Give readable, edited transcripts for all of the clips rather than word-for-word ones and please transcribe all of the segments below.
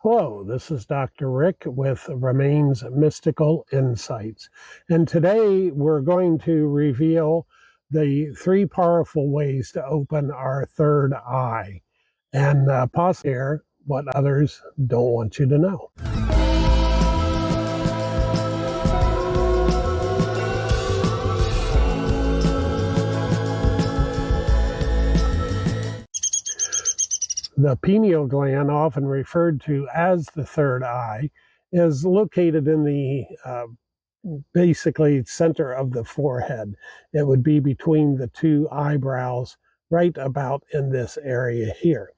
Hello, this is Dr. Rick with Remains Mystical Insights. And today we're going to reveal the 3 powerful ways to open our third eye and possibly share what others don't want you to know. The pineal gland, often referred to as the third eye, is located in the basically center of the forehead. It would be between the 2 eyebrows, right about in this area here.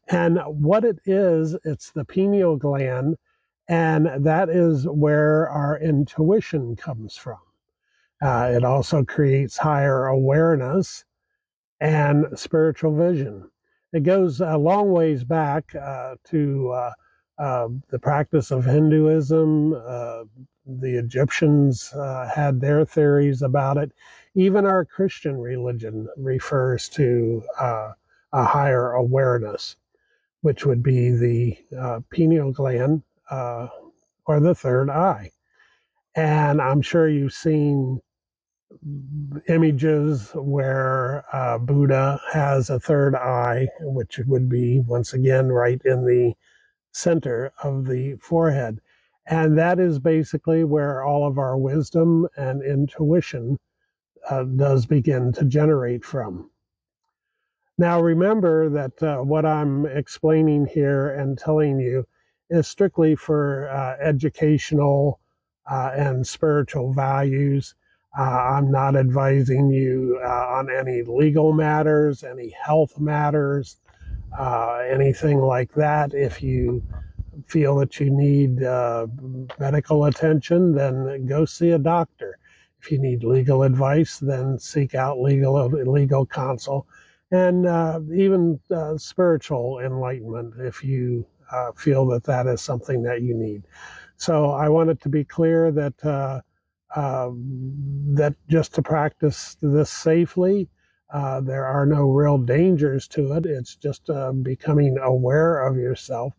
And what it is, it's the pineal gland, and that is where our intuition comes from. It also creates higher awareness and spiritual vision. It goes a long ways back to the practice of Hinduism. The Egyptians had their theories about it. Even our Christian religion refers to a higher awareness, which would be the pineal gland or the third eye. And I'm sure you've seen images where Buddha has a third eye, which would be, once again, right in the center of the forehead. And that is basically where all of our wisdom and intuition does begin to generate from. Now, remember that what I'm explaining here and telling you is strictly for educational and spiritual values. I'm not advising you on any legal matters, any health matters, anything like that. If you feel that you need medical attention, then go see a doctor. If you need legal advice, then seek out legal counsel, and even spiritual enlightenment if you feel that that is something that you need. So I want it to be clear that that just to practice this safely, there are no real dangers to it. It's just becoming aware of yourself.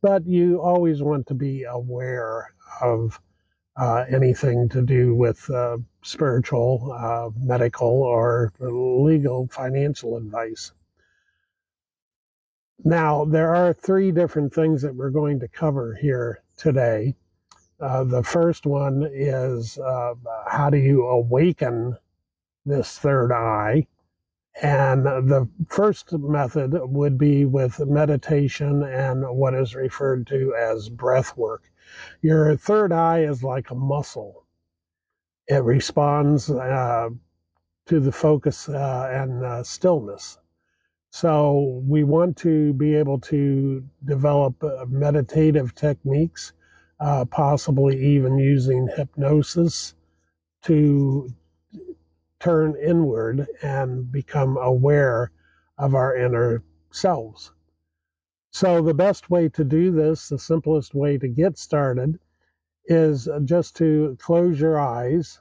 But you always want to be aware of anything to do with spiritual, medical, or legal financial advice. Now, there are 3 different things that we're going to cover here today. The first one is how do you awaken this third eye? And the first method would be with meditation and what is referred to as breath work. Your third eye is like a muscle. It responds to the focus and stillness. So we want to be able to develop meditative techniques, possibly even using hypnosis to turn inward and become aware of our inner selves. So the best way to do this, the simplest way to get started, is just to close your eyes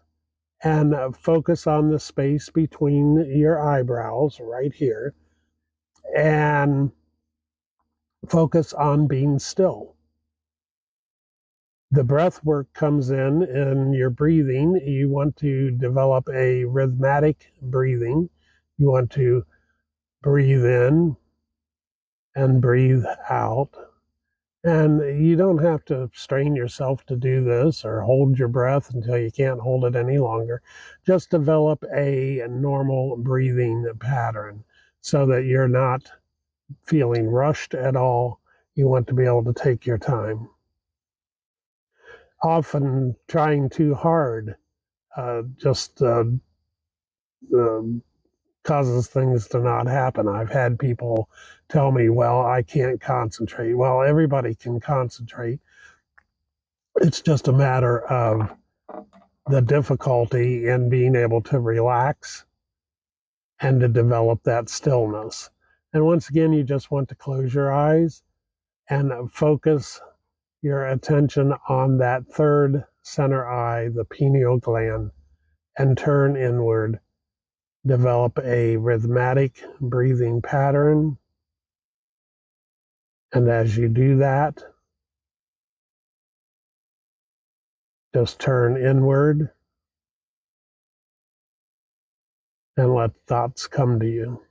and focus on the space between your eyebrows right here and focus on being still. The breath work comes in your breathing. You want to develop a rhythmic breathing. You want to breathe in and breathe out. And you don't have to strain yourself to do this or hold your breath until you can't hold it any longer. Just develop a normal breathing pattern so that you're not feeling rushed at all. You want to be able to take your time. Often trying too hard just causes things to not happen. I've had people tell me, well, I can't concentrate. Well, everybody can concentrate. It's just a matter of the difficulty in being able to relax and to develop that stillness. And once again, you just want to close your eyes and focus your attention on that third center eye, the pineal gland, and turn inward. Develop a rhythmic breathing pattern. And as you do that, Just turn inward and let thoughts come to you.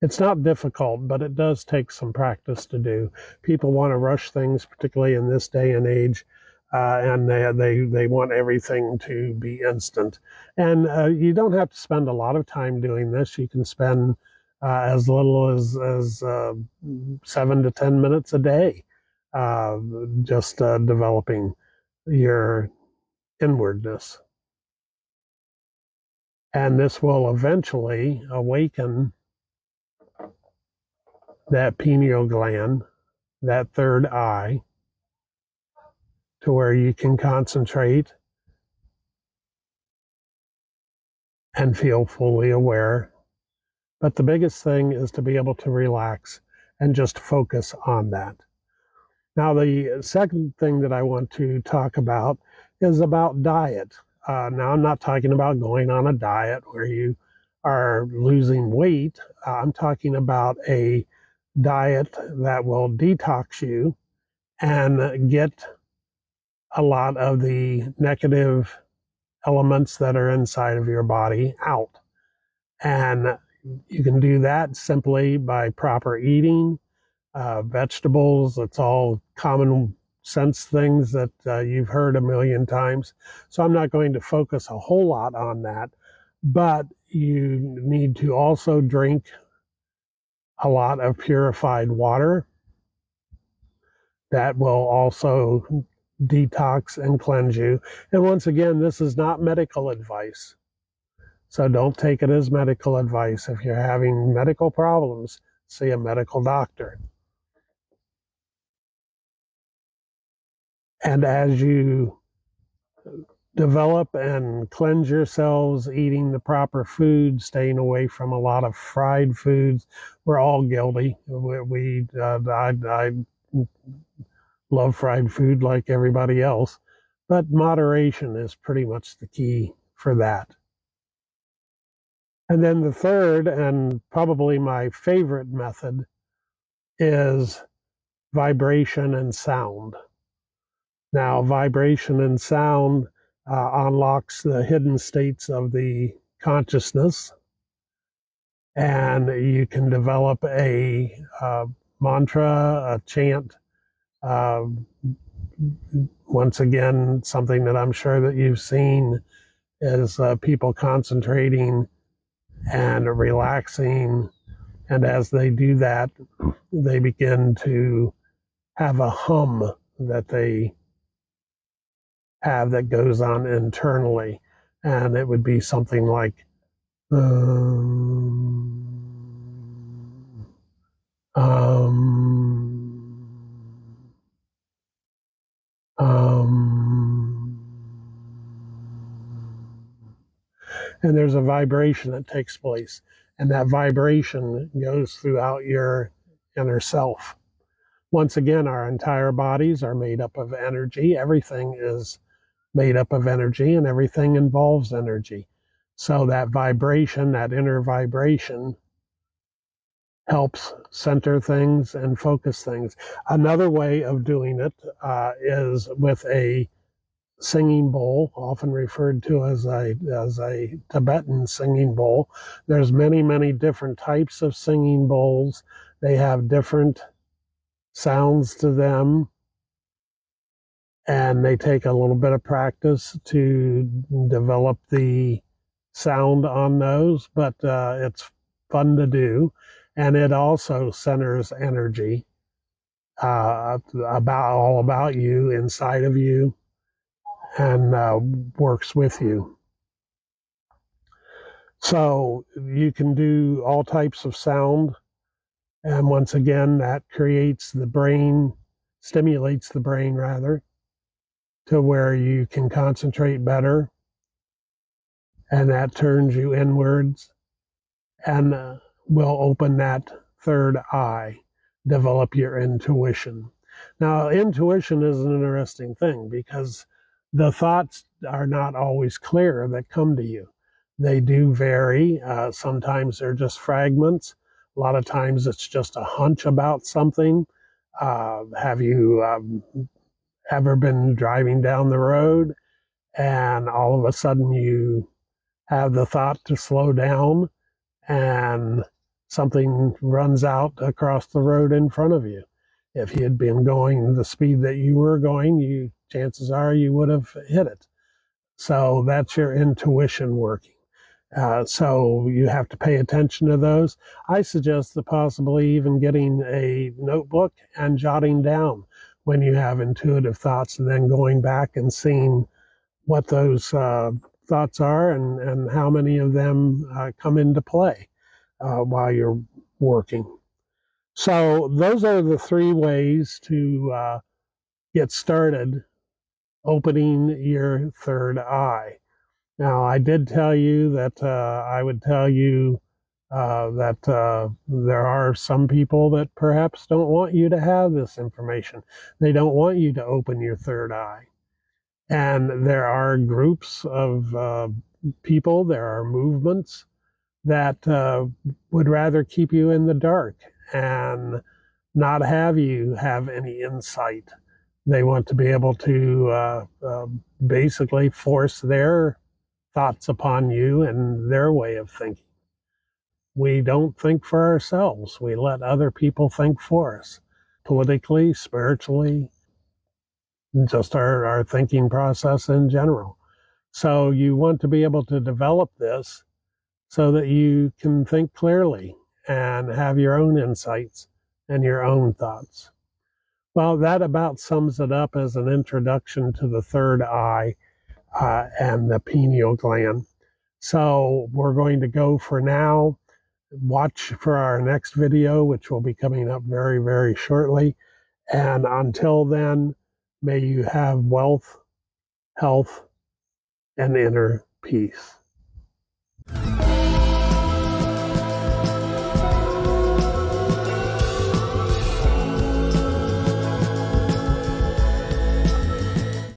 It's not difficult, but it does take some practice to do. People want to rush things, particularly in this day and age, and they want everything to be instant. And you don't have to spend a lot of time doing this. You can spend as little as 7 to 10 minutes a day, uh, just developing your inwardness. And this will eventually awaken that pineal gland, that third eye, to where you can concentrate and feel fully aware. But the biggest thing is to be able to relax and just focus on that. Now, the second thing that I want to talk about is about diet. Now, I'm not talking about going on a diet where you are losing weight. I'm talking about a diet that will detox you and get a lot of the negative elements that are inside of your body out. And you can do that simply by proper eating, vegetables. It's all common sense things that you've heard a million times. So I'm not going to focus a whole lot on that. But you need to also drink a lot of purified water. That will also detox and cleanse you. And once again, this is not medical advice. So don't take it as medical advice. If you're having medical problems, see a medical doctor. And as you develop and cleanse yourselves, eating the proper food, staying away from a lot of fried foods, we're all guilty. I love fried food like everybody else, but moderation is pretty much the key for that. And then the third, and probably my favorite method, is vibration and sound. Now, vibration and sound unlocks the hidden states of the consciousness, and you can develop a mantra, a chant. Uh, Once again, something that I'm sure that you've seen is people concentrating and relaxing. And as they do that, they begin to have a hum that they have that goes on internally. And it would be something like, um, um, um, and there's a vibration that takes place. And that vibration goes throughout your inner self. Once again, our entire bodies are made up of energy. Everything is made up of energy, and everything involves energy. So that vibration, that inner vibration, helps center things and focus things. Another way of doing it is with a singing bowl, often referred to as a Tibetan singing bowl. There's many different types of singing bowls. They have different sounds to them, and they take a little bit of practice to develop the sound on those, but it's fun to do, and it also centers energy all about you, inside of you, and works with you. So you can do all types of sound, and once again, that creates the brain, stimulates the brain rather, to where you can concentrate better, and that turns you inwards and will open that third eye, develop your intuition. Now, intuition is an interesting thing because the thoughts are not always clear that come to you. They do vary. Sometimes they're just fragments. A lot of times it's just a hunch about something. Have you ever been driving down the road and all of a sudden you have the thought to slow down and something runs out across the road in front of you? If you had been going the speed that you were going, chances are you would have hit it. So that's your intuition working. So you have to pay attention to those. I suggest that possibly even getting a notebook and jotting down when you have intuitive thoughts, and then going back and seeing what those thoughts are, and how many of them come into play while you're working. So those are the three ways to get started opening your third eye. Now, I did tell you that I would tell you that there are some people that perhaps don't want you to have this information. They don't want you to open your third eye. And there are groups of people, there are movements that would rather keep you in the dark and not have you have any insight. They want to be able to basically force their thoughts upon you and their way of thinking. We don't think for ourselves. We let other people think for us, politically, spiritually, just our thinking process in general. So you want to be able to develop this so that you can think clearly and have your own insights and your own thoughts. Well, that about sums it up as an introduction to the third eye and the pineal gland. So we're going to go for now. Watch for our next video, which will be coming up very, very shortly. And until then, may you have wealth, health, and inner peace.